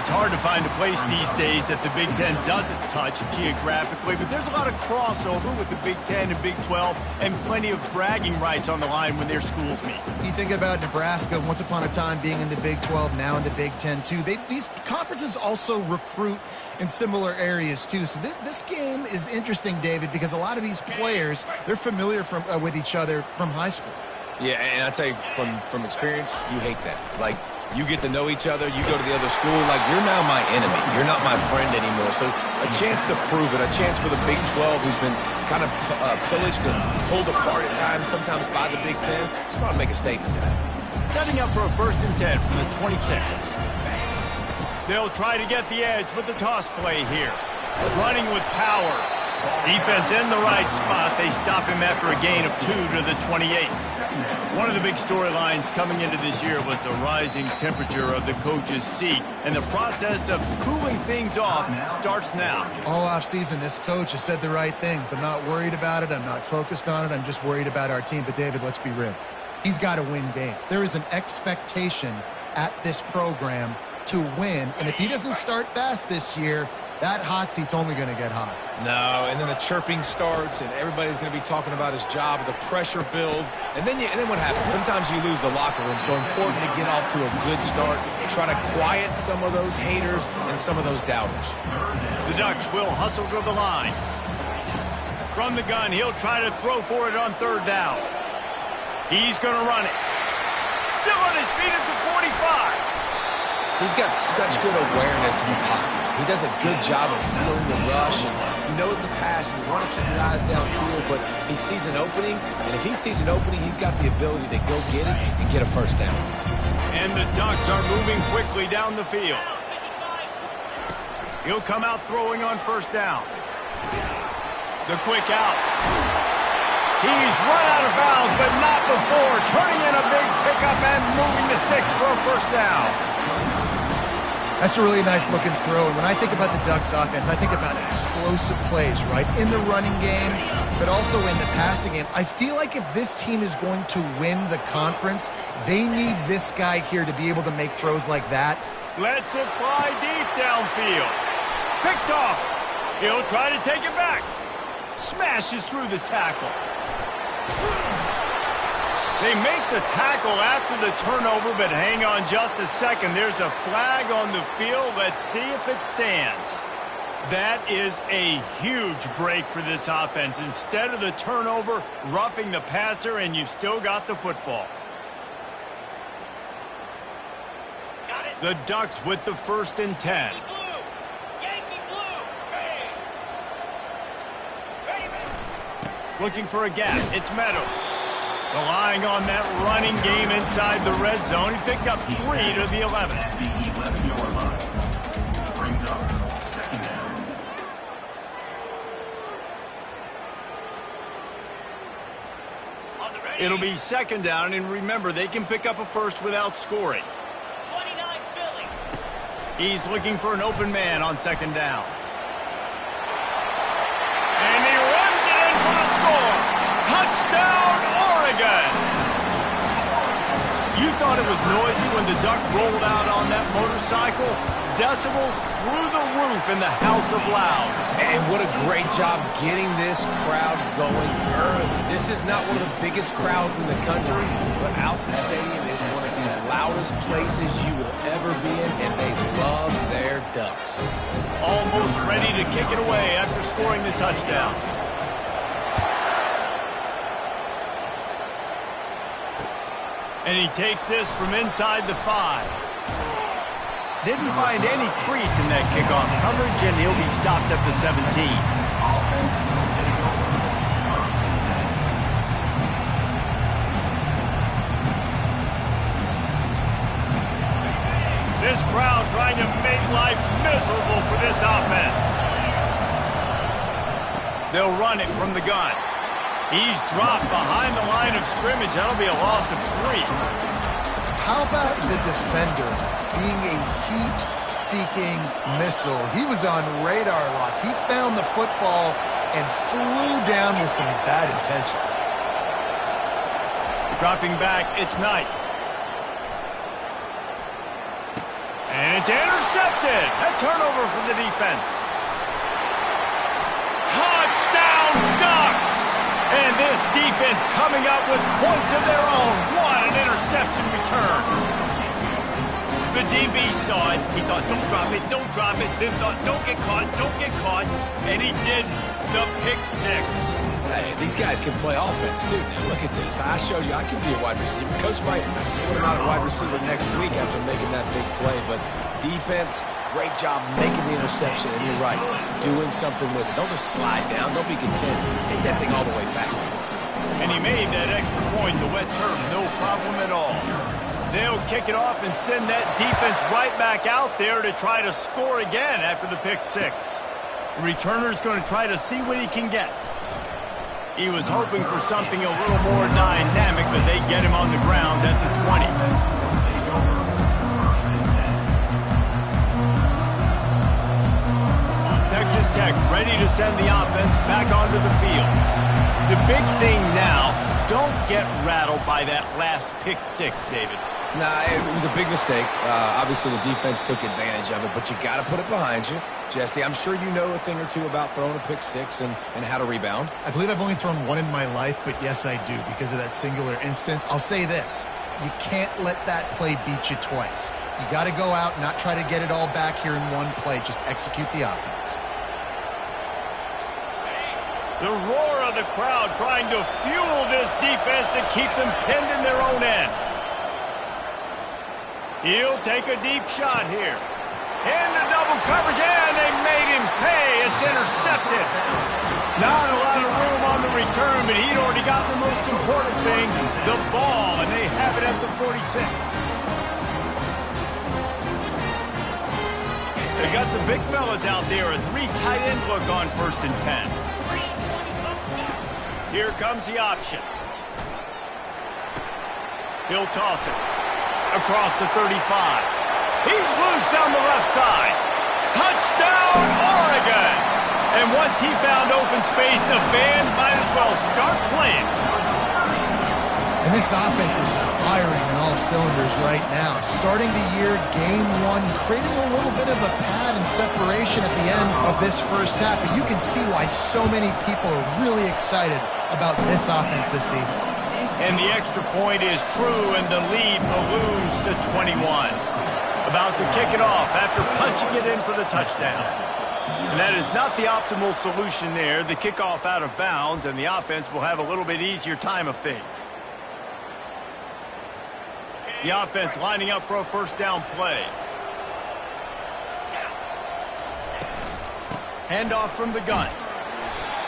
It's hard to find a place these days that the Big Ten doesn't touch geographically, but there's a lot of crossover with the Big Ten and Big 12 and plenty of bragging rights on the line when their schools meet. You think about Nebraska, once upon a time being in the Big 12, now in the Big 10 too. These conferences also recruit in similar areas too. So this game is interesting, David, because a lot of these players, they're familiar with each other from high school. Yeah, and I tell you, from experience, you hate that. Like, you get to know each other, you go to the other school, like, you're now my enemy. You're not my friend anymore. So a chance to prove it, a chance for the Big 12, who's been kind of pillaged and pulled apart at times, sometimes by the Big 10. It's going to make a statement today. Setting up for a 1st and 10 from the 26. They'll try to get the edge with the toss play here. Running with power. Defense in the right spot. They stop him after a gain of 2 to the 28. One of the big storylines coming into this year was the rising temperature of the coach's seat, and the process of cooling things off starts now. All offseason, this coach has said the right things. I'm not worried about it. I'm not focused on it. I'm just worried about our team. But, David, let's be real. He's got to win games. There is an expectation at this program to win, and if he doesn't start fast this year, that hot seat's only going to get hot. No, and then the chirping starts, and everybody's going to be talking about his job. The pressure builds, and then what happens? Sometimes you lose the locker room, so important to get off to a good start. Try to quiet some of those haters and some of those doubters. The Ducks will hustle to the line. From the gun, he'll try to throw for it on 3rd down. He's going to run it. Still on his feet at the 45. He's got such good awareness in the pocket. He does a good job of feeling the rush, and you know it's a pass, and you want to keep your eyes downfield, but he sees an opening, and if he sees an opening, he's got the ability to go get it and get a 1st down. And the Ducks are moving quickly down the field. He'll come out throwing on 1st down. The quick out. He's run out of bounds, but not before turning in a big pickup and moving the sticks for a 1st down. That's a really nice looking throw. And when I think about the Ducks offense, I think about explosive plays, right? In the running game, but also in the passing game. I feel like if this team is going to win the conference, they need this guy here to be able to make throws like that. Lets it fly deep downfield. Picked off. He'll try to take it back. Smashes through the tackle. They make the tackle after the turnover, but hang on just a second. There's a flag on the field. Let's see if it stands. That is a huge break for this offense. Instead of the turnover, roughing the passer, and you've still got the football. The Ducks with the 1st and 10. Looking for a gap. It's Meadows. Relying on that running game inside the red zone. He picked up 3 to the 11. It'll be 2nd down, and remember, they can pick up a 1st without scoring. He's looking for an open man on 2nd down. And he runs it in for the score. Touchdown, Oregon! You thought it was noisy when the Duck rolled out on that motorcycle? Decibels through the roof in the House of Loud. And what a great job getting this crowd going early. This is not one of the biggest crowds in the country, but Alson Stadium is one of the loudest places you will ever be in, and they love their Ducks. Almost ready to kick it away after scoring the touchdown. And he takes this from inside the 5. Didn't find any crease in that kickoff coverage, and he'll be stopped at the 17. This crowd trying to make life miserable for this offense. They'll run it from the gun. He's dropped behind the line of scrimmage. That'll be a loss of 3. How about the defender being a heat-seeking missile? He was on radar lock. He found the football and flew down with some bad intentions. Dropping back, it's Knight. And it's intercepted. A turnover for the defense. Touchdown Ducks! And this defense coming up with points of their own. What an interception return. The DB saw it. He thought, don't drop it, don't drop it. Then thought, don't get caught, don't get caught. And he didn't. The pick six. Hey, these guys can play offense, too. Now, look at this. I showed you I can be a wide receiver. Coach might put him out at wide receiver next week after making that big play. But defense, great job making the interception. And you're right, doing something with it. Don't just slide down. Don't be content. Take that thing all the way back. And he made that extra point, the wet turf, no problem at all. They'll kick it off and send that defense right back out there to try to score again after the pick six. The returner's going to try to see what he can get. He was hoping for something a little more dynamic, but they get him on the ground at the 20. Texas Tech ready to send the offense back onto the field. The big thing now, don't get rattled by that last pick six, David. Nah, it was a big mistake. Obviously, the defense took advantage of it, but you got to put it behind you. Jesse, I'm sure you know a thing or two about throwing a pick six and how to rebound. I believe I've only thrown one in my life, but yes, I do because of that singular instance. I'll say this. You can't let that play beat you twice. You got to go out and not try to get it all back here in one play. Just execute the offense. The roar of the crowd trying to fuel this defense to keep them pinned in their own end. He'll take a deep shot here. Into double coverage, and they made him pay. It's intercepted. Not a lot of room on the return, but he'd already got the most important thing, the ball, and they have it at the 46. They got the big fellas out there, a three tight end look on 1st and 10. Here comes the option. He'll toss it across the 35. He's loose down the left side. Touchdown, Oregon! And once he found open space, the band might as well start playing. And this offense is firing on all cylinders right now. Starting the year, game one, creating a little bit of a pad and separation at the end of this first half. But you can see why so many people are really excited about this offense this season. And the extra point is true, and the lead balloons to 21. About to kick it off after punching it in for the touchdown. And that is not the optimal solution there. The kickoff out of bounds, and the offense will have a little bit easier time of things. The offense lining up for a first down play. Handoff from the gun.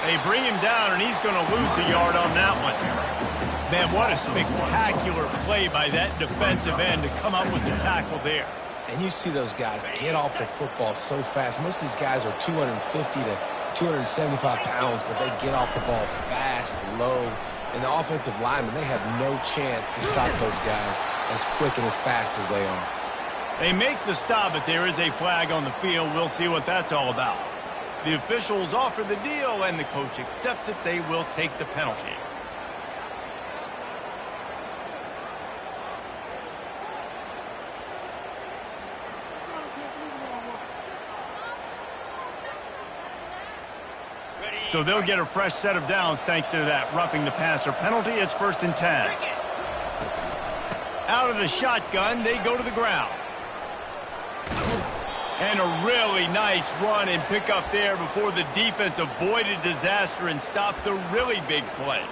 They bring him down, and he's going to lose a yard on that one. Man, what a spectacular play by that defensive end to come up with the tackle there. And you see those guys get off the football so fast. Most of these guys are 250 to 275 pounds, but they get off the ball fast, low. And the offensive linemen, they have no chance to stop those guys as quick and as fast as they are. They make the stop, but there is a flag on the field. We'll see what that's all about. The officials offer the deal, and the coach accepts it. They will take the penalty. So they'll get a fresh set of downs thanks to that roughing the passer penalty. It's 1st and 10. Out of the shotgun, they go to the ground. And a really nice run and pick up there before the defense avoided disaster and stopped the really big play.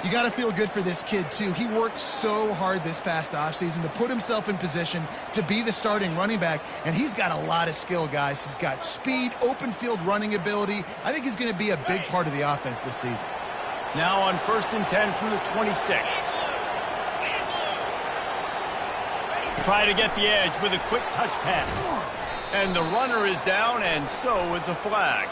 You got to feel good for this kid, too. He worked so hard this past offseason to put himself in position to be the starting running back, and he's got a lot of skill, guys. He's got speed, open field running ability. I think he's going to be a big part of the offense this season. Now on 1st and 10 from the 26. Try to get the edge with a quick touch pass. And the runner is down, and so is a flag.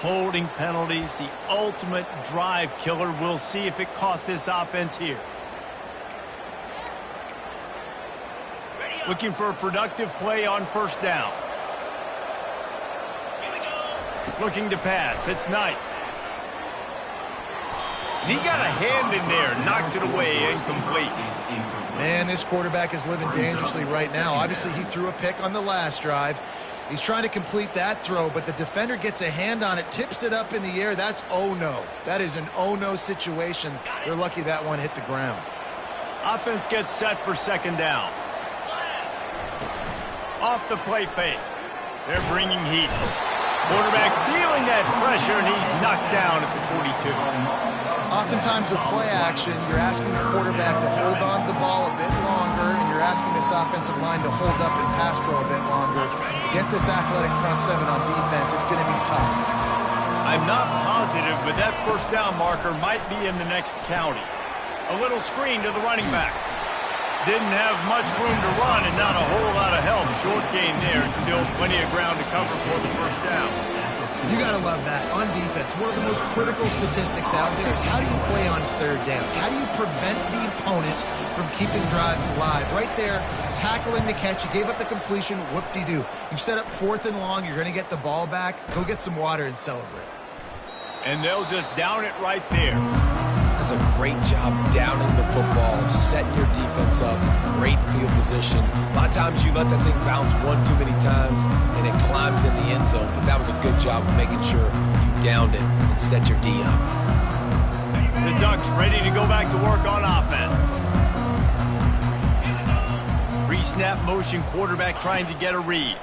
Holding penalties, the ultimate drive killer. We'll see if it costs this offense here. Looking for a productive play on 1st down. Looking to pass. It's Knight. And he got a hand in there, knocks it away, incomplete. Man, this quarterback is living dangerously right now. Obviously, he threw a pick on the last drive. He's trying to complete that throw, but the defender gets a hand on it, tips it up in the air. That's oh-no. That is an oh-no situation. They're lucky that one hit the ground. Offense gets set for second down. Off the play fake. They're bringing heat. Quarterback feeling that pressure, and he's knocked down at the 42. Oftentimes with play action, you're asking the quarterback to hold on to the ball a bit longer, and you're asking this offensive line to hold up and pass pro a bit longer. Against this athletic front seven on defense, it's going to be tough. I'm not positive, but that first down marker might be in the next county. A little screen to the running back. Didn't have much room to run and not a whole lot of help. Short gain there and still plenty of ground to cover for the first down. You got to love that. On defense, one of the most critical statistics out there is how do you play on third down? How do you prevent the opponent from keeping drives alive? Right there, tackling the catch. You gave up the completion. Whoop-de-doo. You've set up 4th and long. You're going to get the ball back. Go get some water and celebrate. And they'll just down it right there. That's a great job downing the football, setting your defense up, great field position. A lot of times you let that thing bounce one too many times and it climbs in the end zone, but that was a good job of making sure you downed it and set your D up. The Ducks ready to go back to work on offense. Pre-snap motion, quarterback trying to get a read.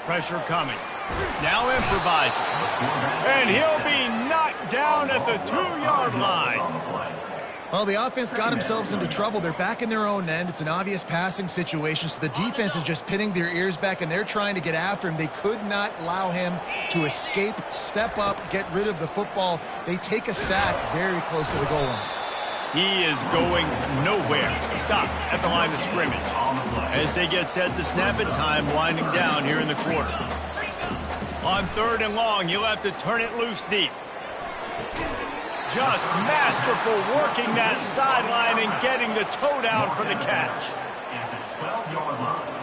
Pressure coming. Now improvising. And he'll be knocked down at the 2-yard line. Well, the offense got themselves into trouble. They're back in their own end. It's an obvious passing situation, so the defense is just pinning their ears back, and they're trying to get after him. They could not allow him to escape, step up, get rid of the football. They take a sack very close to the goal line. He is going nowhere. Stop at the line of scrimmage. As they get set to snap it, time winding down here in the quarter. On 3rd and long, you'll have to turn it loose deep. Just masterful working that sideline and getting the toe down for the catch. At the 12-yard line,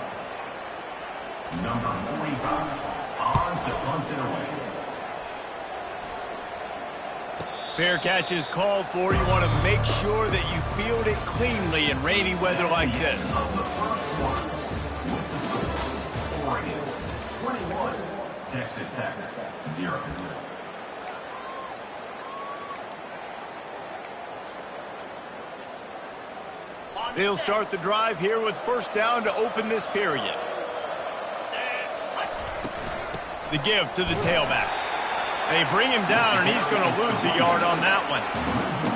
number 45, Odds punts it away. Fair catch is called for. You want to make sure that you field it cleanly in rainy weather like this. Oregon, 21, Texas Tech, 0. They'll start the drive here with first down to open this period. The give to the tailback. They bring him down, and he's going to lose a yard on that one.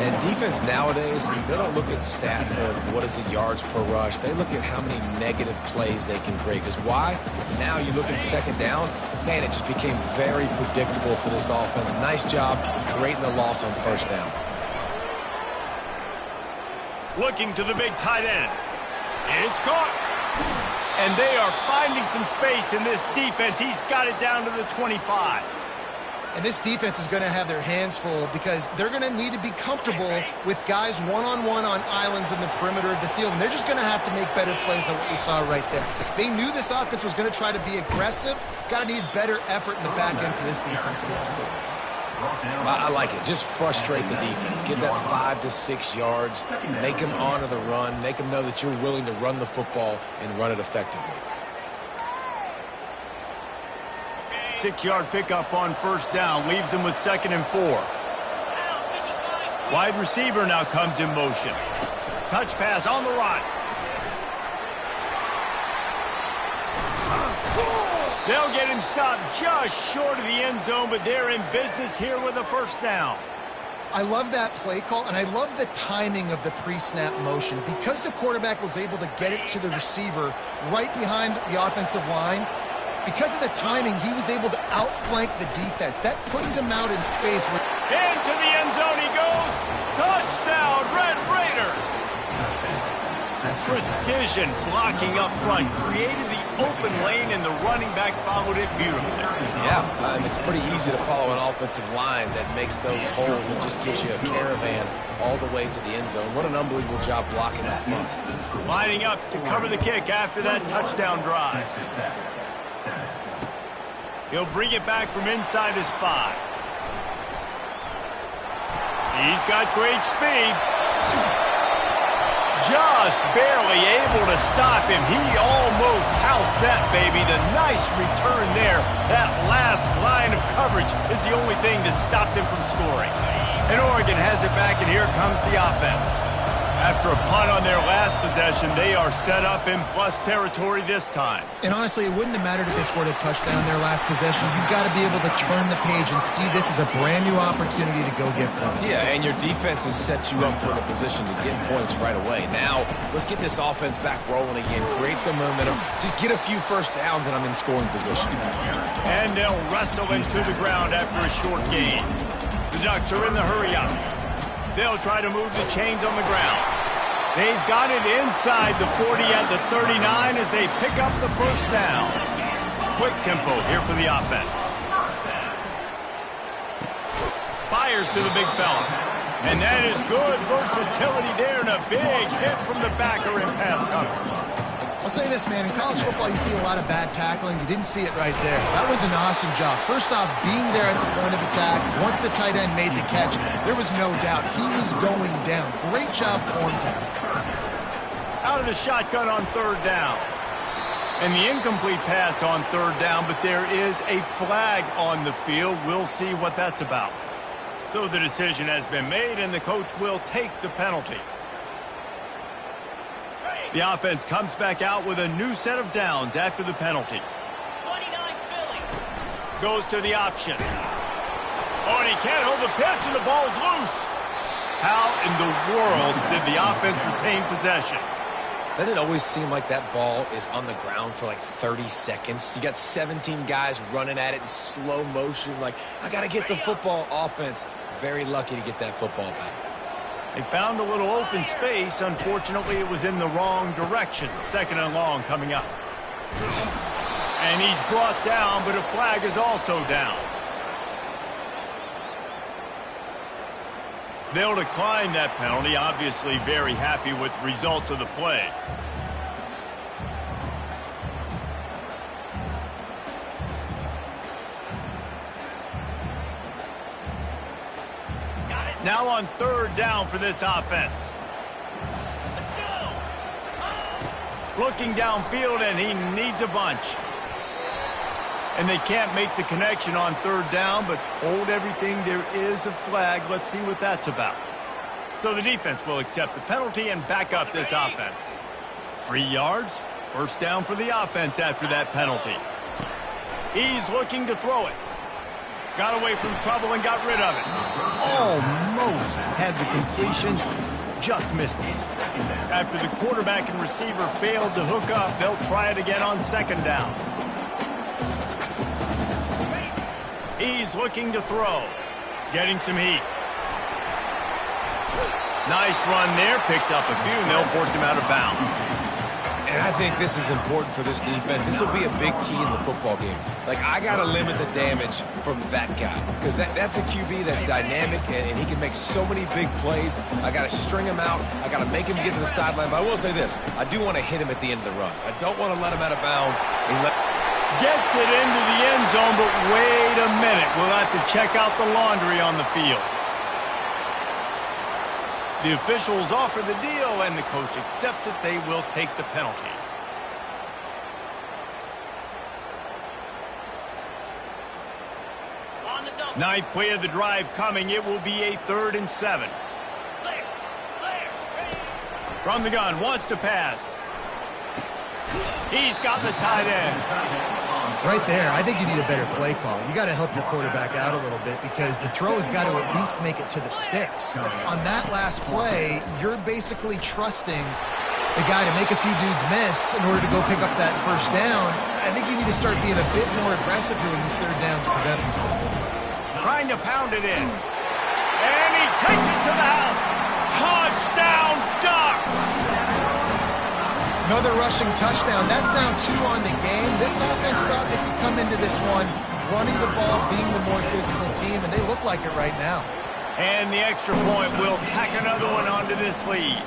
And defense nowadays, they don't look at stats of what is the yards per rush. They look at how many negative plays they can create. Because why? Now you look at second down, man, it just became very predictable for this offense. Nice job creating the loss on first down. Looking to the big tight end. It's caught. And they are finding some space in this defense. He's got it down to the 25. And this defense is going to have their hands full because they're going to need to be comfortable with guys one-on-one on islands in the perimeter of the field. And they're just going to have to make better plays than what we saw right there. They knew this offense was going to try to be aggressive. Got to need better effort in the back end for this defense going forward. I like it. Just frustrate the defense. Give that 5 to 6 yards. Make them honor the run. Make them know that you're willing to run the football and run it effectively. 6-yard pickup on first down. Leaves them with 2nd and 4. Wide receiver now comes in motion. Touch pass on the run. They'll get him stopped just short of the end zone, but they're in business here with a first down. I love that play call, and I love the timing of the pre-snap motion. Because the quarterback was able to get it to the receiver right behind the offensive line, because of the timing, he was able to outflank the defense. That puts him out in space. Into the end zone he goes. Touchdown, Red Raiders. Precision blocking up front. Created the open lane, and the running back followed it beautifully. Yeah, it's pretty easy to follow an offensive line that makes those holes and just gives you a caravan all the way to the end zone. What an unbelievable job blocking up front. Lining up to cover the kick after that touchdown drive. He'll bring it back from inside his 5. He's got great speed. Just barely able to stop him. He almost housed that, baby. The nice return there. That last line of coverage is the only thing that stopped him from scoring. And Oregon has it back, and here comes the offense. After a punt on their last possession, they are set up in plus territory this time. And honestly, it wouldn't have mattered if they scored a touchdown their last possession. You've got to be able to turn the page and see this is a brand new opportunity to go get points. Yeah, and your defense has set you up for the position to get points right away. Now, let's get this offense back rolling again, create some momentum, just get a few first downs, and I'm in scoring position. And they'll wrestle into the ground after a short gain. The Ducks are in the hurry-up. They'll try to move the chains on the ground. They've got it inside the 40 at the 39 as they pick up the first down. Quick tempo here for the offense. Fires to the big fella. And that is good versatility there and a big hit from the backer in pass coverage. I'll say this, man. In college football, you see a lot of bad tackling. You didn't see it right there. That was an awesome job. First off, being there at the point of attack. Once the tight end made the catch, there was no doubt he was going down. Great job form tackle. Out of the shotgun on third down. And the incomplete pass on third down, but there is a flag on the field. We'll see what that's about. So the decision has been made, and the coach will take the penalty. The offense comes back out with a new set of downs after the penalty. 29 Philly. Goes to the option. Oh, and he can't hold the pitch, and the ball's loose. How in the world did the offense retain possession? Doesn't it always seem like that ball is on the ground for like 30 seconds? You got 17 guys running at it in slow motion. Like, I got to get the football. Offense, very lucky to get that football back. They found a little open space. Unfortunately, it was in the wrong direction. Second and long coming up. And he's brought down, but a flag is also down. They'll decline that penalty. Obviously very happy with the results of the play. Now on third down for this offense. Looking downfield, and he needs a bunch. And they can't make the connection on third down, but hold everything. There is a flag. Let's see what that's about. So the defense will accept the penalty and back up this offense. 3 yards. First down for the offense after that penalty. He's looking to throw it. Got away from trouble and got rid of it. Almost had the completion, just missed it. After the quarterback and receiver failed to hook up, they'll try it again on second down. He's looking to throw, getting some heat. Nice run there, picks up a few, and they'll force him out of bounds. And I think this is important for this defense. This will be a big key in the football game. Like, I got to limit the damage from that guy. Because that's a QB that's dynamic, and he can make so many big plays. I got to string him out. I got to make him get to the sideline. But I will say this. I do want to hit him at the end of the runs. I don't want to let him out of bounds. Gets it into the end zone, but wait a minute. We'll have to check out the laundry on the field. The officials offer the deal, and the coach accepts it. They will take the penalty. On the double. Ninth play of the drive coming. It will be a 3rd and 7. Clear. Ready. From the gun, wants to pass. He's got the tight end. Right there, I think you need a better play call. You got to help your quarterback out a little bit because the throw has got to at least make it to the sticks. On that last play, you're basically trusting the guy to make a few dudes miss in order to go pick up that first down. I think you need to start being a bit more aggressive here when these third downs present themselves. Trying to pound it in. And he takes it to the house. Touchdown, Ducks! Another rushing touchdown. That's now 2 on the game. This offense thought they could come into this one running the ball, being the more physical team, and they look like it right now. And the extra point will tack another one onto this lead.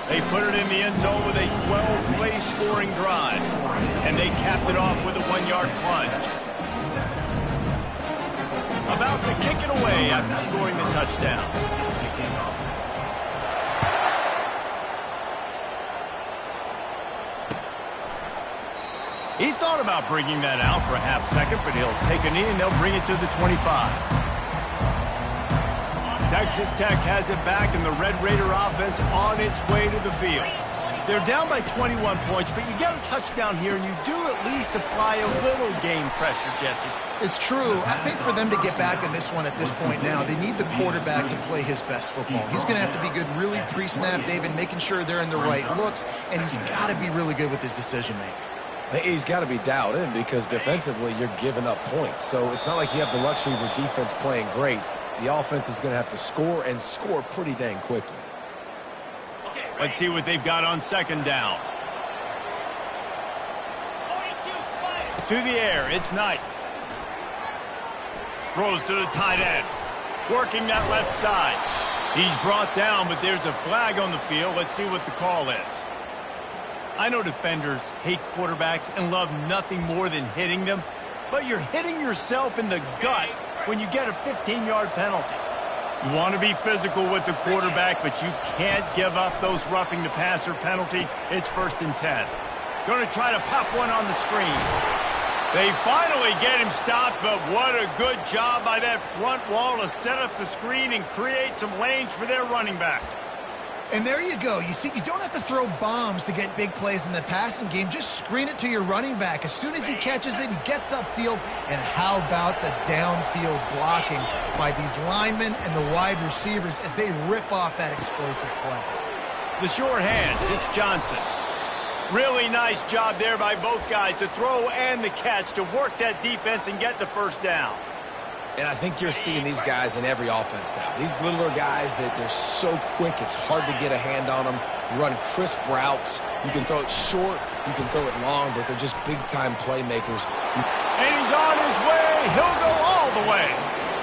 They put it in the end zone with a 12-play scoring drive, and they capped it off with a 1-yard plunge. About about to kick it away after scoring the touchdown. He thought about bringing that out for a half second, but he'll take a knee and they'll bring it to the 25. Texas Tech has it back, and the Red Raider offense on its way to the field. They're down by 21 points, but you get a touchdown here, and you do at least apply a little game pressure, Jesse. It's true. I think for them to get back in this one at this point now, they need the quarterback to play his best football. He's going to have to be good really pre-snap, David, making sure they're in the right looks, and he's got to be really good with his decision-making. He's got to be dialed in because defensively you're giving up points. So it's not like you have the luxury of your defense playing great. The offense is going to have to score and score pretty dang quickly. Let's see what they've got on second down. To the air, it's Knight. Throws to the tight end. Working that left side. He's brought down, but there's a flag on the field. Let's see what the call is. I know defenders hate quarterbacks and love nothing more than hitting them, but you're hitting yourself in the gut when you get a 15-yard penalty. You want to be physical with the quarterback, but you can't give up those roughing the passer penalties. It's 1st and 10. Going to try to pop one on the screen. They finally get him stopped, but what a good job by that front wall to set up the screen and create some lanes for their running back. And there you go. You see, you don't have to throw bombs to get big plays in the passing game. Just screen it to your running back. As soon as he catches it, he gets upfield. And how about the downfield blocking by these linemen and the wide receivers as they rip off that explosive play? The sure hands, it's Johnson. Really nice job there by both guys to throw and the catch to work that defense and get the first down. And I think you're seeing these guys in every offense now. These littler guys that they're so quick, it's hard to get a hand on them. You run crisp routes. You can throw it short, you can throw it long, but they're just big-time playmakers. And he's on his way. He'll go all the way.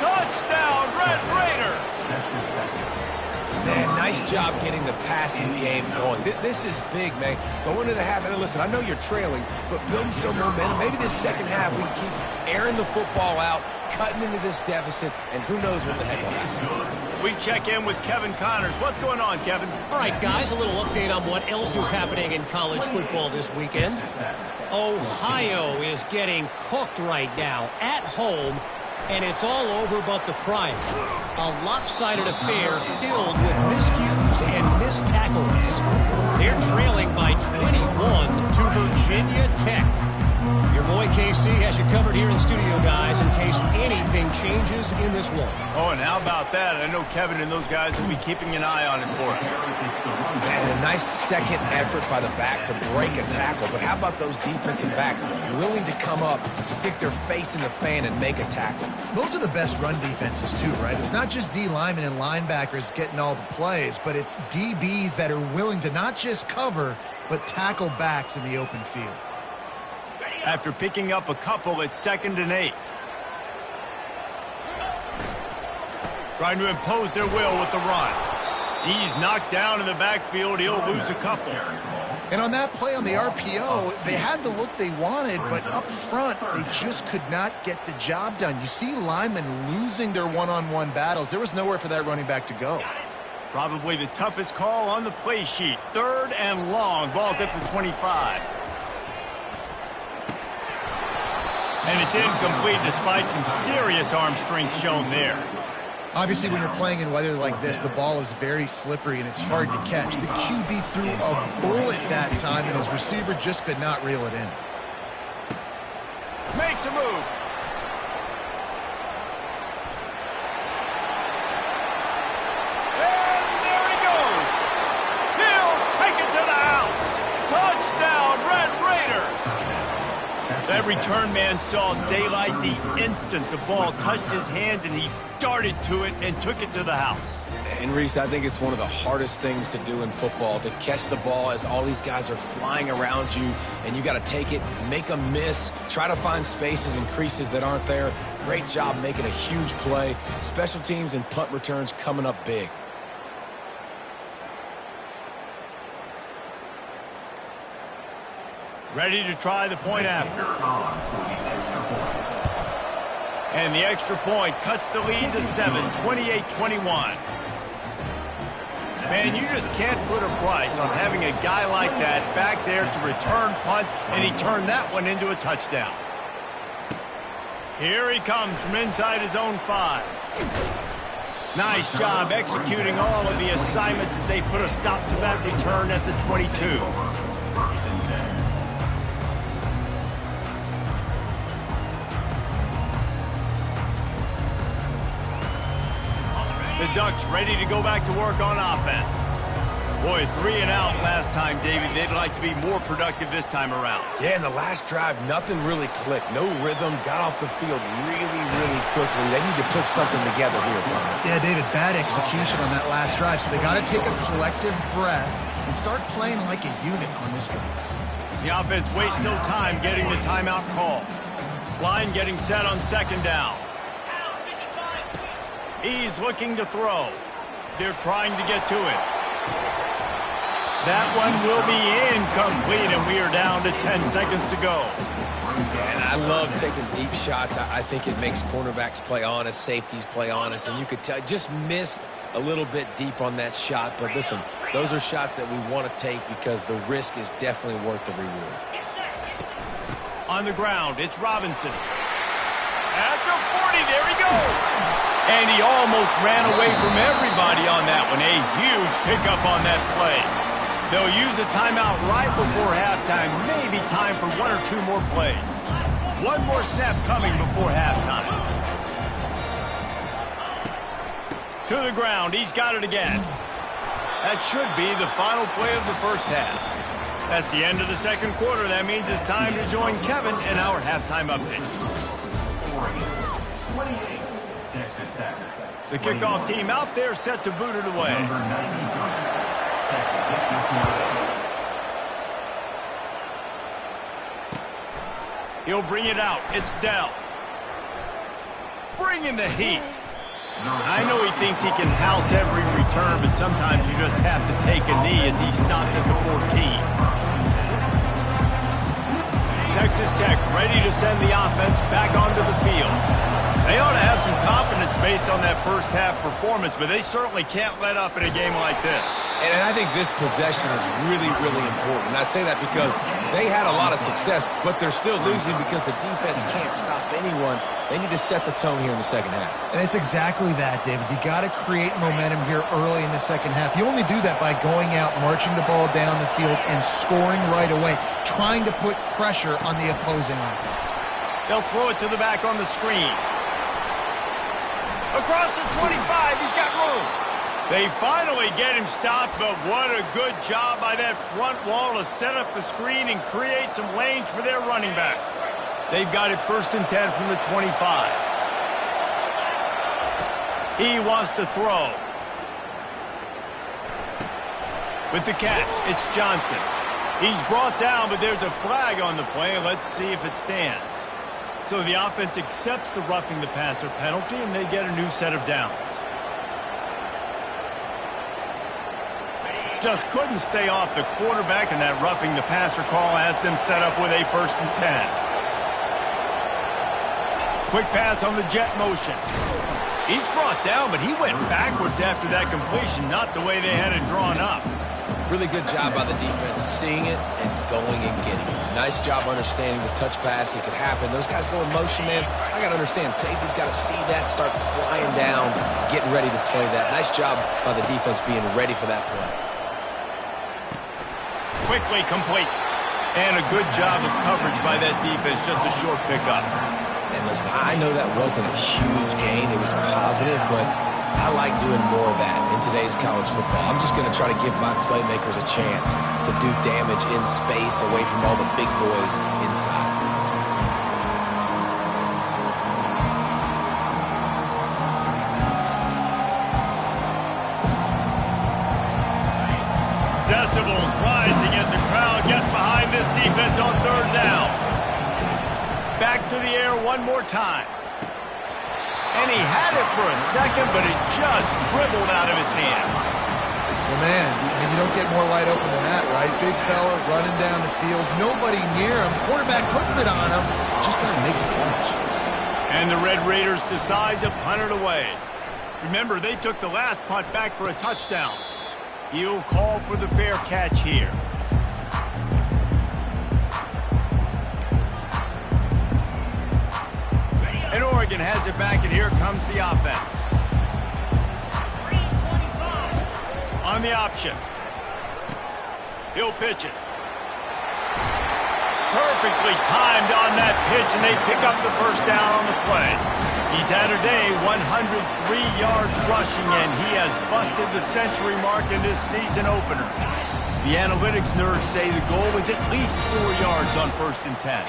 Touchdown, Red Raiders. Man, nice job getting the passing game going. This is big, man. Going into the half, and listen, I know you're trailing, but building some momentum. Maybe this second half we can keep airing the football out, cutting into this deficit, and who knows what the heck will happen. We check in with Kevin Connors. What's going on, Kevin? All right, guys, a little update on what else is happening in college football this weekend. Ohio is getting cooked right now at home, and it's all over but the crying. A lopsided affair filled with miscues and missed tackles. They're trailing by 21 to Virginia Tech. Your boy KC has you covered here in studio, guys, in case anything changes in this one. Oh, and how about that? I know Kevin and those guys will be keeping an eye on it for us. Man, a nice second effort by the back to break a tackle. But how about those defensive backs willing to come up, stick their face in the fan, and make a tackle? Those are the best run defenses, too, right? It's not just D linemen and linebackers getting all the plays, but it's DBs that are willing to not just cover, but tackle backs in the open field. After picking up a couple, it's 2nd and 8. Trying to impose their will with the run. He's knocked down in the backfield. He'll lose a couple. And on that play on the RPO, they had the look they wanted, but up front, they just could not get the job done. You see linemen losing their one-on-one battles. There was nowhere for that running back to go. Probably the toughest call on the play sheet. 3rd and long. Ball's at the 25. And it's incomplete despite some serious arm strength shown there. Obviously, when you're playing in weather like this, the ball is very slippery and it's hard to catch. The QB threw a bullet that time, and his receiver just could not reel it in. Makes a move. And there he goes. He'll take it to the house. Touchdown, Red Raiders. That return man saw daylight the instant the ball touched his hands, and he darted to it and took it to the house. And Reese, I think it's one of the hardest things to do in football, to catch the ball as all these guys are flying around you, and you got to take it, make a miss, try to find spaces and creases that aren't there. Great job making a huge play. Special teams and punt returns coming up big. Ready to try the point after. And the extra point cuts the lead to 7, 28-21. Man, you just can't put a price on having a guy like that back there to return punts, and he turned that one into a touchdown. Here he comes from inside his own 5. Nice job executing all of the assignments as they put a stop to that return at the 22. The Ducks ready to go back to work on offense. Boy, 3 and out last time, David. They'd like to be more productive this time around. Yeah, in the last drive, nothing really clicked. No rhythm, got off the field really, really quickly. They need to put something together here. Yeah, David, bad execution on that last drive, so they got to take a collective breath and start playing like a unit on this drive. The offense wastes no time getting the timeout call. Line getting set on second down. He's looking to throw. They're trying to get to it. That one will be incomplete, and we are down to 10 seconds to go. Yeah, and I love taking deep shots. I think it makes cornerbacks play honest, safeties play honest, and you could tell just missed a little bit deep on that shot. But listen, those are shots that we want to take because the risk is definitely worth the reward. On the ground, it's Robinson. At the 40, there he goes. And he almost ran away from everybody on that one. A huge pickup on that play. They'll use a timeout right before halftime. Maybe time for 1 or 2 more plays. One more snap coming before halftime. To the ground. He's got it again. That should be the final play of the first half. That's the end of the second quarter. That means it's time to join Kevin in our halftime update. 28, Texas Tech. The kickoff team out there set to boot it away. Number 93, set to kick this one away. He'll bring it out. It's Dell. Bringing the heat. I know he thinks he can house every return, but sometimes you just have to take a knee as he stopped at the 14. Texas Tech ready to send the offense back onto the field. They ought to have some confidence based on that first half performance, but they certainly can't let up in a game like this. And I think this possession is really, really important. I say that because they had a lot of success, but they're still losing because the defense can't stop anyone. They need to set the tone here in the second half. And it's exactly that, David. You got to create momentum here early in the second half. You only do that by going out, marching the ball down the field, and scoring right away, trying to put pressure on the opposing offense. They'll throw it to the back on the screen. Across the 25, he's got room. They finally get him stopped, but what a good job by that front wall to set up the screen and create some lanes for their running back. They've got it 1st and 10 from the 25. He wants to throw. With the catch, it's Johnson. He's brought down, but there's a flag on the play. Let's see if it stands. So the offense accepts the roughing the passer penalty, and they get a new set of downs. Just couldn't stay off the quarterback, and that roughing the passer call has them set up with a 1st and 10. Quick pass on the jet motion. He's brought down, but he went backwards after that completion, not the way they had it drawn up. Really good job by the defense, seeing it and going and getting it. Nice job understanding the touch pass. It could happen. Those guys go in motion, man. I got to understand, safety's got to see that, start flying down, getting ready to play that. Nice job by the defense being ready for that play. Quickly complete. And a good job of coverage by that defense, just a short pickup. And listen, I know that wasn't a huge gain. It was positive, but I like doing more of that in today's college football. I'm just going to try to give my playmakers a chance to do damage in space away from all the big boys inside. Decibels rising as the crowd gets behind this defense on 3rd down. Back to the air one more time. And he had it for a second, but it just dribbled out of his hands. Well, man, you don't get more wide open than that, right? Big fella running down the field, nobody near him. Quarterback puts it on him. Just got to make the catch. And the Red Raiders decide to punt it away. Remember, they took the last punt back for a touchdown. He'll call for the fair catch here. And Oregon has it back, and here comes the offense. On the option. He'll pitch it. Perfectly timed on that pitch, and they pick up the first down on the play. He's had a day, 103 yards rushing, and he has busted the century mark in this season opener. The analytics nerds say the goal was at least 4 yards on 1st and 10.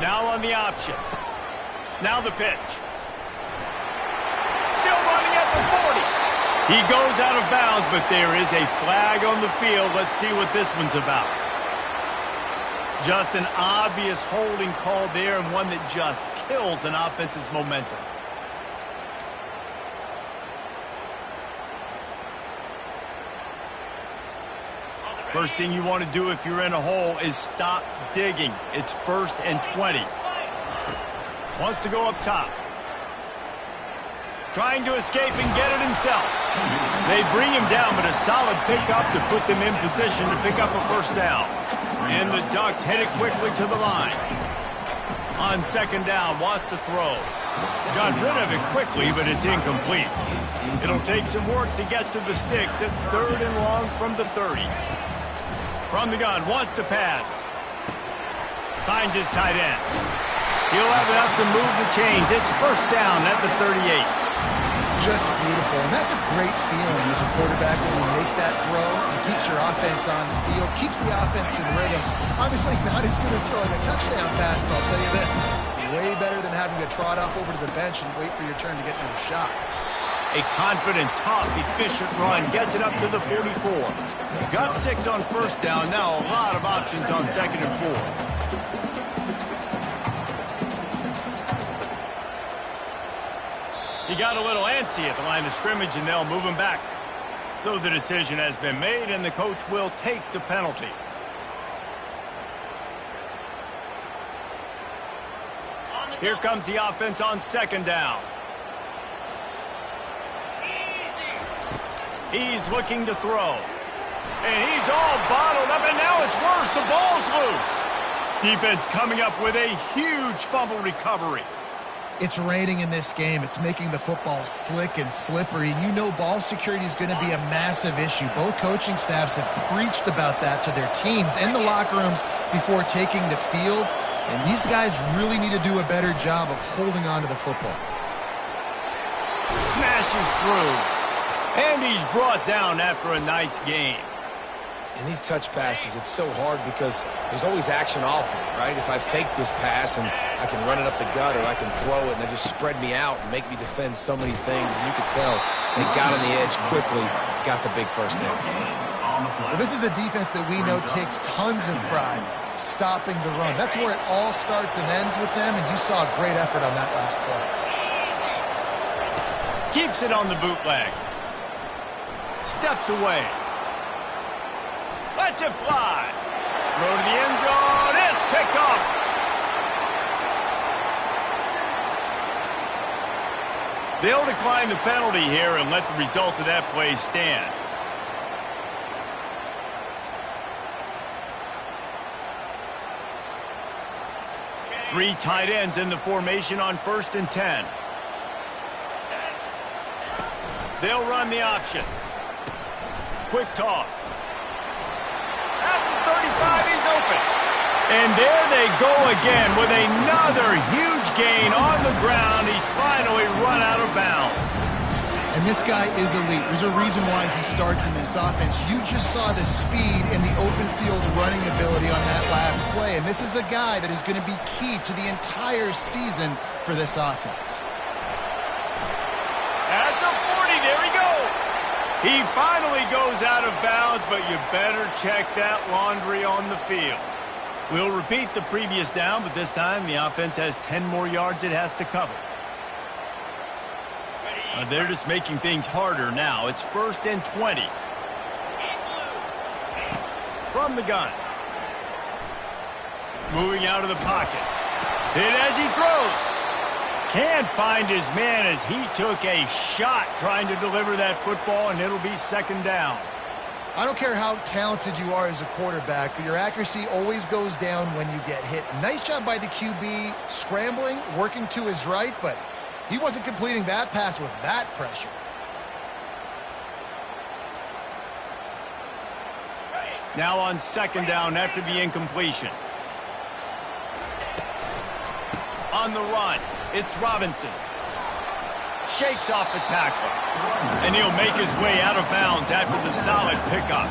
Now on the option. Now the pitch. Still running at the 40. He goes out of bounds, but there is a flag on the field. Let's see what this one's about. Just an obvious holding call there, and one that just kills an offense's momentum. First thing you want to do if you're in a hole is stop digging. It's 1st and 20. Wants to go up top. Trying to escape and get it himself. They bring him down, but a solid pickup to put them in position to pick up a first down. And the Ducks headed quickly to the line. On 2nd down, wants to throw. Got rid of it quickly, but it's incomplete. It'll take some work to get to the sticks. It's 3rd and long from the 30. From the gun, wants to pass. Finds his tight end. He'll have enough to move the chains. It's 1st down at the 38. Just beautiful, and that's a great feeling as a quarterback when you make that throw. It keeps your offense on the field, keeps the offense in rhythm. Obviously not as good as throwing a touchdown pass, but I'll tell you this, way better than having to trot off over to the bench and wait for your turn to get another shot. A confident, tough, efficient run gets it up to the 44. Got 6 on 1st down, now a lot of options on 2nd and 4. He got a little antsy at the line of scrimmage, and they'll move him back. So the decision has been made, and the coach will take the penalty. Here comes the offense on 2nd down. He's looking to throw. And he's all bottled up, and now it's worse. The ball's loose. Defense coming up with a huge fumble recovery. It's raining in this game. It's making the football slick and slippery. And you know ball security is going to be a massive issue. Both coaching staffs have preached about that to their teams in the locker rooms before taking the field. And these guys really need to do a better job of holding on to the football. Smashes through. And he's brought down after a nice game. And these touch passes, it's so hard because there's always action off of it, right? If I fake this pass and I can run it up the gut, or I can throw it and they just spread me out and make me defend so many things. And you could tell they got on the edge quickly, got the big first down. Well, this is a defense that we know takes tons of pride stopping the run. That's where it all starts and ends with them, and you saw a great effort on that last play. Keeps it on the bootleg. Steps away. Lets it fly. Throw to the end zone. It's picked off. They'll decline the penalty here and let the result of that play stand. Three tight ends in the formation on 1st and 10. They'll run the option. Quick toss. At the 35, he's open. And there they go again with another huge gain on the ground. He's finally run out of bounds. And this guy is elite. There's a reason why he starts in this offense. You just saw the speed and the open field running ability on that last play. And this is a guy that is going to be key to the entire season for this offense. At the 40, there he goes. He finally goes out of bounds, but you better check that laundry on the field. We'll repeat the previous down, but this time the offense has 10 more yards it has to cover. They're just making things harder now. It's 1st and 20. From the gun. Moving out of the pocket. Hit as he throws. Can't find his man as he took a shot trying to deliver that football, and it'll be second down. I don't care how talented you are as a quarterback, but your accuracy always goes down when you get hit. Nice job by the QB scrambling, working to his right, but he wasn't completing that pass with that pressure. Now on second down after the incompletion. On the run, it's Robinson. Shakes off the tackle. And he'll make his way out of bounds after the solid pickup.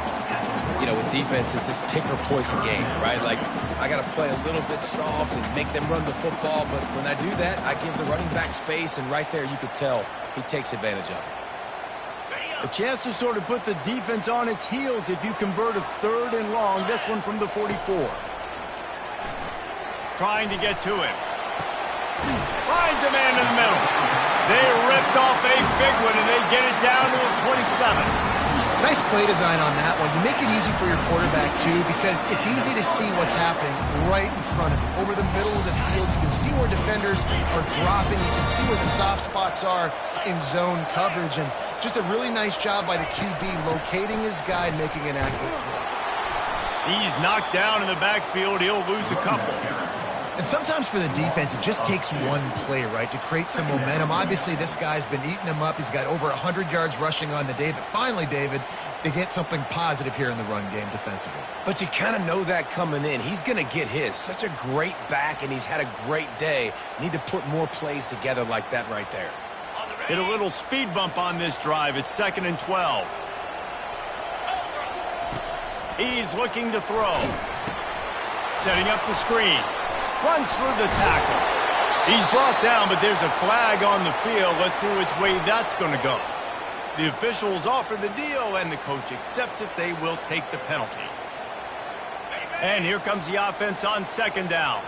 You know, with defense, it's this pick or poison game, right? Like, I got to play a little bit soft and make them run the football, but when I do that, I give the running back space, and right there you could tell he takes advantage of it. A chance to sort of put the defense on its heels if you convert a third and long. This one from the 44. Trying to get to him. Finds a man in the middle. They ripped off a big one, and they get it down to the 27. Nice play design on that one. You make it easy for your quarterback, too, because it's easy to see what's happening right in front of you. Over the middle of the field, you can see where defenders are dropping. You can see where the soft spots are in zone coverage. And just a really nice job by the QB locating his guy and making an accurate throw. He's knocked down in the backfield. He'll lose a couple. And sometimes for the defense, it just takes one play, right, to create some momentum. Obviously, this guy's been eating him up. He's got over 100 yards rushing on the day. But finally, David, they get something positive here in the run game defensively. But you kind of know that coming in. He's going to get his. Such a great back, and he's had a great day. Need to put more plays together like that right there. Hit a little speed bump on this drive. It's 2nd and 12. He's looking to throw. Setting up the screen. Runs through the tackle. He's brought down, but there's a flag on the field. Let's see which way that's going to go. The officials offer the deal, and the coach accepts it. They will take the penalty. And here comes the offense on second down.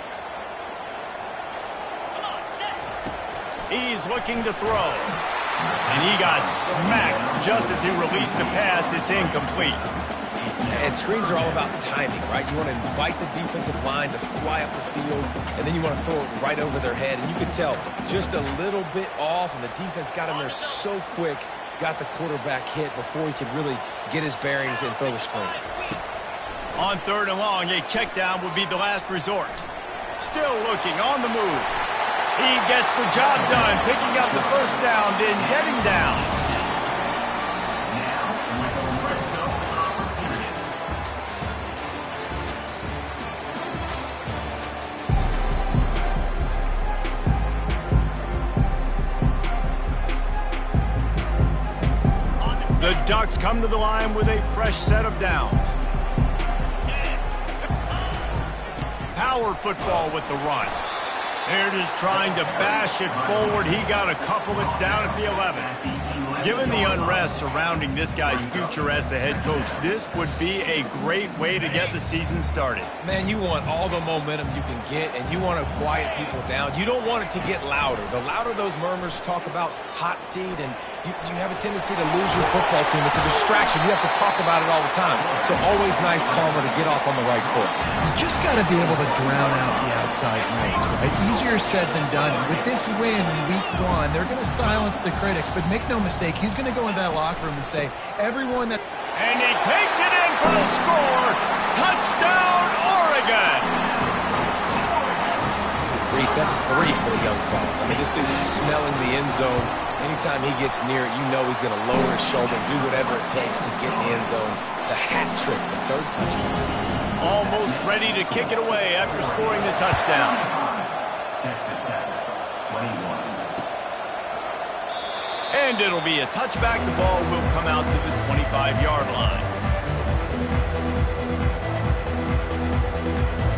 He's looking to throw. And he got smacked just as he released the pass. It's incomplete. And screens are all about timing, right? You want to invite the defensive line to fly up the field, and then you want to throw it right over their head. And you can tell just a little bit off, and the defense got in there so quick, got the quarterback hit before he could really get his bearings and throw the screen. On third and long, a check down would be the last resort. Still looking on the move. He gets the job done, picking up the first down, then getting down. The Ducks come to the line with a fresh set of downs. Power football with the run. They're just trying to bash it forward. He got a couple. It's down at the 11. Given the unrest surrounding this guy's future as the head coach, this would be a great way to get the season started. Man, you want all the momentum you can get, and you want to quiet people down. You don't want it to get louder. The louder those murmurs talk about hot seat, and you have a tendency to lose your football team. It's a distraction. You have to talk about it all the time. So always nice, calmer to get off on the right foot. You just got to be able to drown out the outside noise, right? Easier said than done. With this win in week 1, they're going to silence the critics. But make no mistake, he's going to go into that locker room and say, everyone that... And he takes it in for the score. Touchdown, Oregon! Reese, that's 3 for the young fella. I mean, this dude's smelling the end zone. Anytime he gets near it, you know he's going to lower his shoulder, do whatever it takes to get in the end zone. The hat trick, the 3rd touchdown. Almost ready to kick it away after scoring the touchdown. Texas Tech, 21. And it'll be a touchback. The ball will come out to the 25-yard line.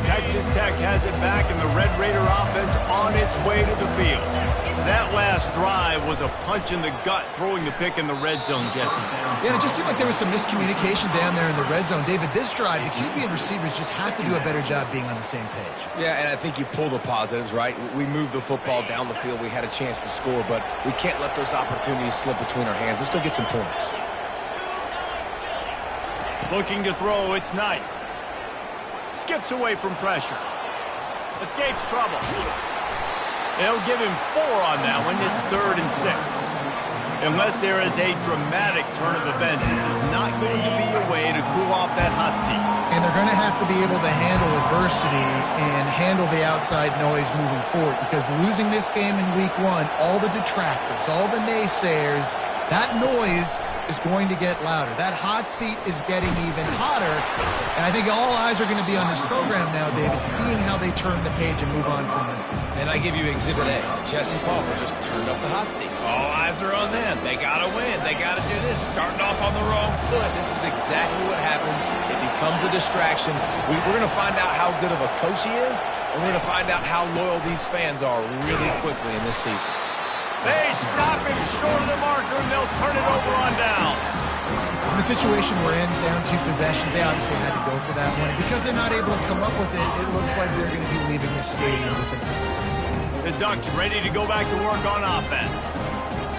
Texas Tech has it back, and the Red Raider offense on its way to the field. That last drive was a punch in the gut, throwing the pick in the red zone, Jesse. Yeah, it just seemed like there was some miscommunication down there in the red zone. David, this drive, the QB and receivers just have to do a better job being on the same page. Yeah, and I think you pull the positives, right? We moved the football down the field. We had a chance to score, but we can't let those opportunities slip between our hands. Let's go get some points. Looking to throw, it's Knight. Skips away from pressure. Escapes trouble. They'll give him 4 on that one. It's 3rd and 6. Unless there is a dramatic turn of events, this is not going to be a way to cool off that hot seat. And they're going to have to be able to handle adversity and handle the outside noise moving forward, because losing this game in week 1, all the detractors, all the naysayers, that noise is going to get louder. That hot seat is getting even hotter. And I think all eyes are going to be on this program now, David, seeing how they turn the page and move on from this. And I give you Exhibit A. Jesse Palmer just turned up the hot seat. All eyes are on them. They got to win. They got to do this. Starting off on the wrong foot. This is exactly what happens. It becomes a distraction. We're going to find out how good of a coach he is, and we're going to find out how loyal these fans are really quickly in this season. They stop him short of the marker, and they'll turn it over on downs. In the situation we're in, down 2 possessions, they obviously had to go for that one. Because they're not able to come up with it, it looks like they're going to be leaving this stadium with it. The Ducks ready to go back to work on offense.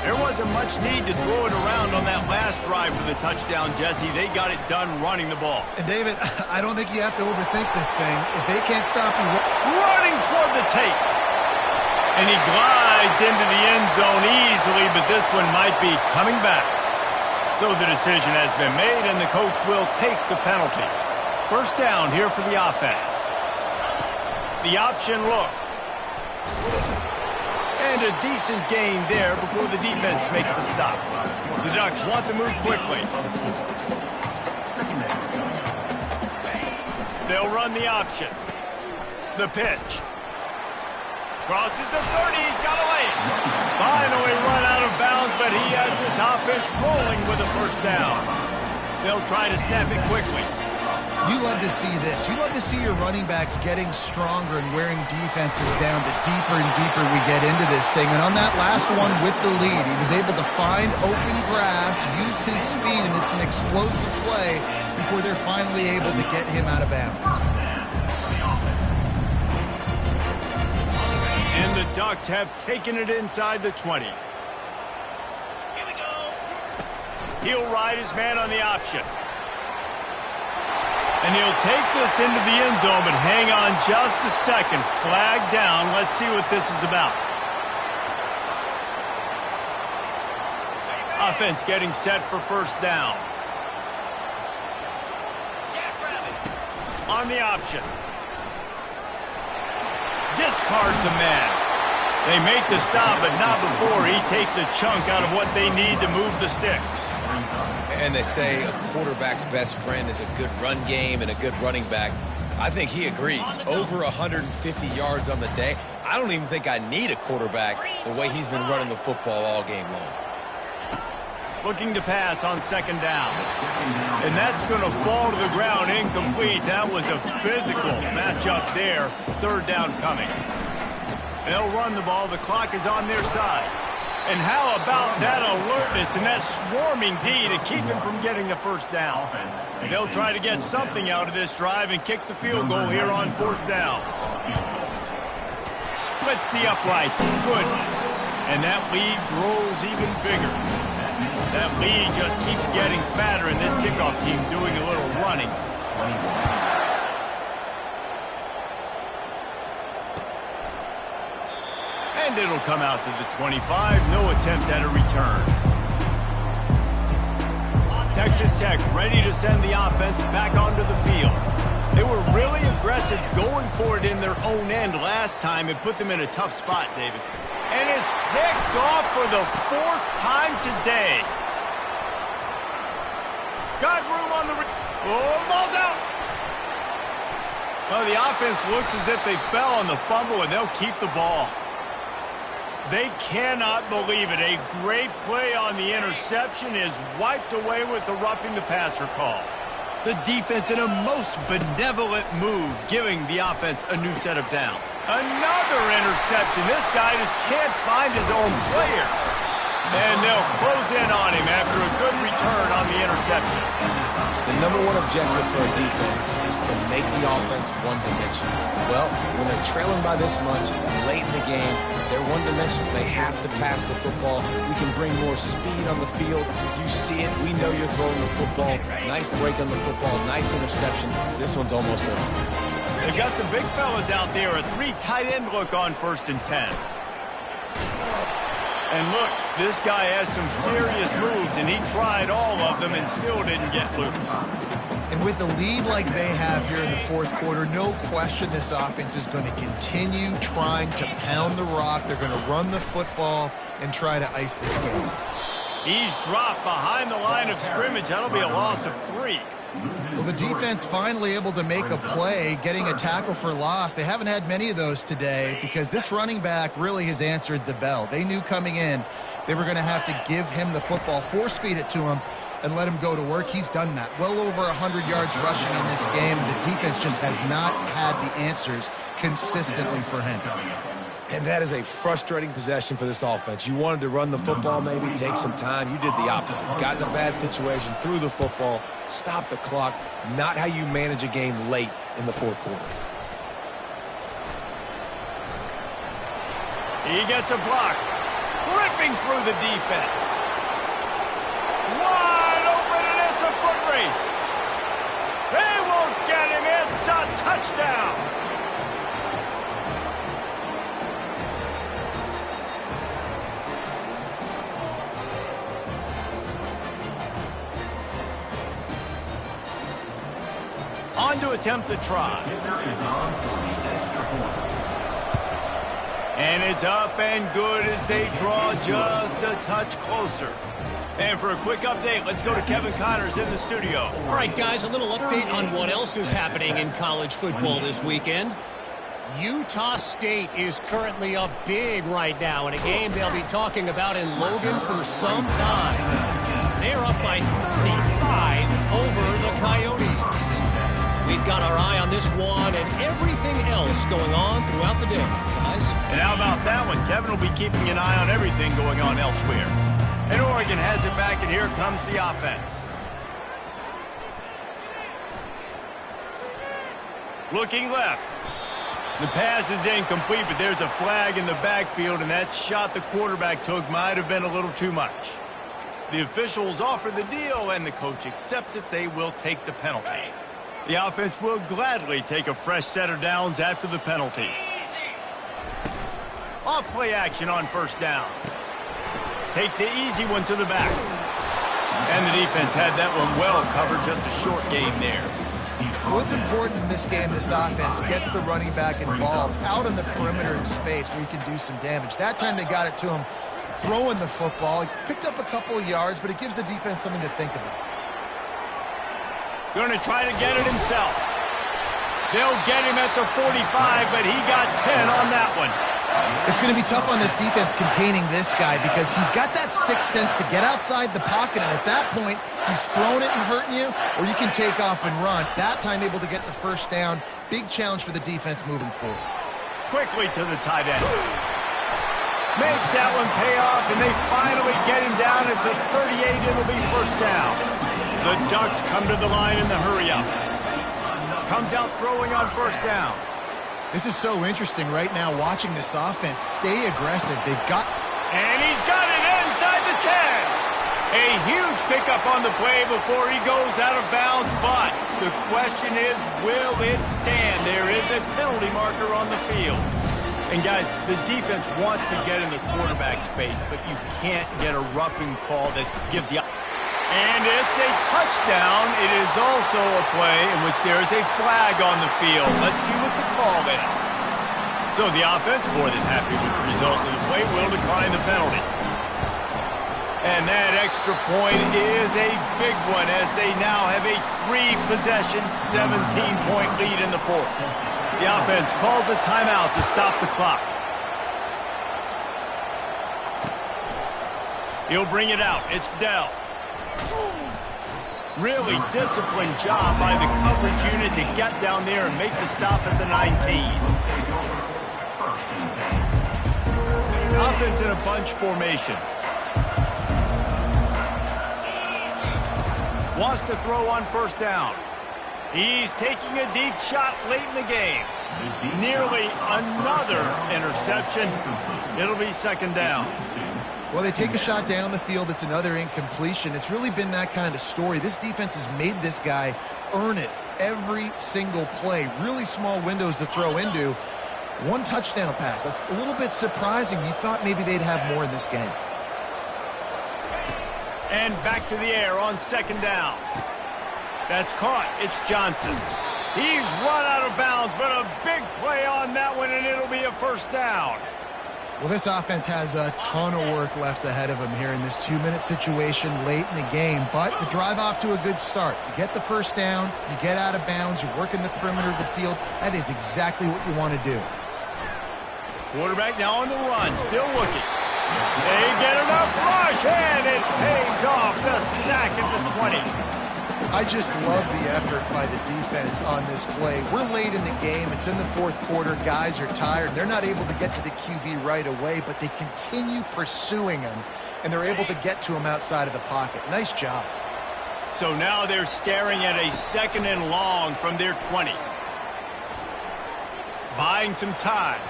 There wasn't much need to throw it around on that last drive for the touchdown, Jesse. They got it done running the ball. And David, I don't think you have to overthink this thing. If they can't stop you... Running toward the tape. And he glides into the end zone easily, but this one might be coming back. So the decision has been made, and the coach will take the penalty. First down here for the offense. The option look. And a decent gain there before the defense makes the stop. The Ducks want to move quickly. They'll run the option. The pitch. Crosses the 30, he's got a lane. Finally run out of bounds, but he has this offense rolling with a first down. They'll try to snap it quickly. You love to see this. You love to see your running backs getting stronger and wearing defenses down the deeper and deeper we get into this thing. And on that last one with the lead, he was able to find open grass, use his speed, and it's an explosive play before they're finally able to get him out of bounds. And the Ducks have taken it inside the 20. Here we go. He'll ride his man on the option. And he'll take this into the end zone, but hang on just a second. Flag down. Let's see what this is about. Offense getting set for first down. Jackrabbit. On the option. Discards a man. They make the stop, but not before he takes a chunk out of what they need to move the sticks. And they say a quarterback's best friend is a good run game and a good running back. I think he agrees. Over 150 yards on the day. I don't even think I need a quarterback the way he's been running the football all game long. Looking to pass on second down. And that's going to fall to the ground incomplete. That was a physical matchup there. Third down coming. They'll run the ball. The clock is on their side. And how about that alertness and that swarming D to keep him from getting the first down? They'll try to get something out of this drive and kick the field goal here on fourth down. Splits the uprights. Good. And that lead grows even bigger. That lead just keeps getting fatter, and this kickoff team doing a little running. And it'll come out to the 25. No attempt at a return. Texas Tech ready to send the offense back onto the field. They were really aggressive going for it in their own end last time. It put them in a tough spot, David. And it's picked off for the 4th time today. Got room on the... Oh, the ball's out! Well, the offense looks as if they fell on the fumble, and they'll keep the ball. They cannot believe it. A great play on the interception is wiped away with the roughing the passer call. The defense in a most benevolent move, giving the offense a new set of downs. Another interception. This guy just can't find his own players. And they'll close in on him after a good return on the interception. The number one objective for a defense is to make the offense one-dimensional. Well, when they're trailing by this much late in the game, they're one-dimensional. They have to pass the football. We can bring more speed on the field. You see it. We know you're throwing the football. Nice break on the football. Nice interception. This one's almost over. They've got the big fellas out there. A 3 tight end look on 1st and 10. And look, this guy has some serious moves, and he tried all of them and still didn't get loose. And with a lead like they have here in the fourth quarter, no question this offense is going to continue trying to pound the rock. They're going to run the football and try to ice this game. He's dropped behind the line of scrimmage. That'll be a loss of 3. Well, the defense finally able to make a play, getting a tackle for loss. They haven't had many of those today because this running back really has answered the bell. They knew coming in they were going to have to give him the football, force-feed it to him, and let him go to work. He's done that. Well over 100 yards rushing in this game. The defense just has not had the answers consistently for him. And that is a frustrating possession for this offense. You wanted to run the football, maybe take some time. You did the opposite. Got in a bad situation, threw the football, stopped the clock. Not how you manage a game late in the fourth quarter. He gets a block. Ripping through the defense. Wide open, and it's a foot race. They won't get him. It's a touchdown. On to attempt the try. And it's up and good as they draw just a touch closer. And for a quick update, let's go to Kevin Connors in the studio. All right, guys, a little update on what else is happening in college football this weekend. Utah State is currently up big right now in a game they'll be talking about in Logan for some time. They're up by 35 over the Coyotes. We've got our eye on this one and everything else going on throughout the day, guys. And how about that one? Kevin will be keeping an eye on everything going on elsewhere. And Oregon has it back, and here comes the offense. Looking left. The pass is incomplete, but there's a flag in the backfield, and that shot the quarterback took might have been a little too much. The officials offer the deal, and the coach accepts it. They will take the penalty. The offense will gladly take a fresh set of downs after the penalty. Off play action on first down. Takes the easy one to the back. And the defense had that one well covered, just a short game there. What's important in this game, this offense gets the running back involved out on the perimeter in space where he can do some damage. That time they got it to him throwing the football. He picked up a couple of yards, but it gives the defense something to think about. Going to try to get it himself. They'll get him at the 45, but he got 10 on that one. It's going to be tough on this defense containing this guy because he's got that sixth sense to get outside the pocket, and at that point, he's throwing it and hurting you, or you can take off and run. That time able to get the first down. Big challenge for the defense moving forward. Quickly to the tight end. Makes that one pay off, and they finally get him down at the 38. It'll be first down. The Ducks come to the line in the hurry-up. Comes out throwing on first down. This is so interesting right now, watching this offense stay aggressive. They've got... And he's got it inside the 10. A huge pickup on the play before he goes out of bounds, but the question is, will it stand? There is a penalty marker on the field. And guys, the defense wants to get in the quarterback's face, but you can't get a roughing call that gives you... And it's a touchdown. It is also a play in which there is a flag on the field. Let's see what the call is. So the offense, more than happy with the result of the play, will decline the penalty. And that extra point is a big one as they now have a 3-possession, 17-point lead in the fourth. The offense calls a timeout to stop the clock. He'll bring it out. It's Dell. Really disciplined job by the coverage unit to get down there and make the stop at the 19. Offense in a bunch formation. Wants to throw on first down. He's taking a deep shot late in the game. Nearly another interception. It'll be second down. Well, they take a shot down the field. It's another incompletion. It's really been that kind of story. This defense has made this guy earn it every single play. Really small windows to throw into. One touchdown pass. That's a little bit surprising. You thought maybe they'd have more in this game. And back to the air on second down. That's caught. It's Johnson. He's run out of bounds, but a big play on that one, and it'll be a first down. Well, this offense has a ton of work left ahead of them here in this 2-minute situation late in the game, but the drive off to a good start. You get the first down, you get out of bounds, you're working the perimeter of the field. That is exactly what you want to do. Quarterback now on the run, still looking. They get enough rush, and it pays off. The sack at the 20. I just love the effort by the defense on this play. We're late in the game. It's in the fourth quarter. Guys are tired. They're not able to get to the QB right away, but they continue pursuing him, and they're able to get to him outside of the pocket. Nice job. So now they're staring at a 2nd and long from their 20. Buying some time.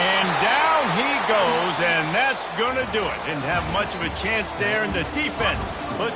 And down he goes, and that's going to do it. Didn't have much of a chance there, and the defense puts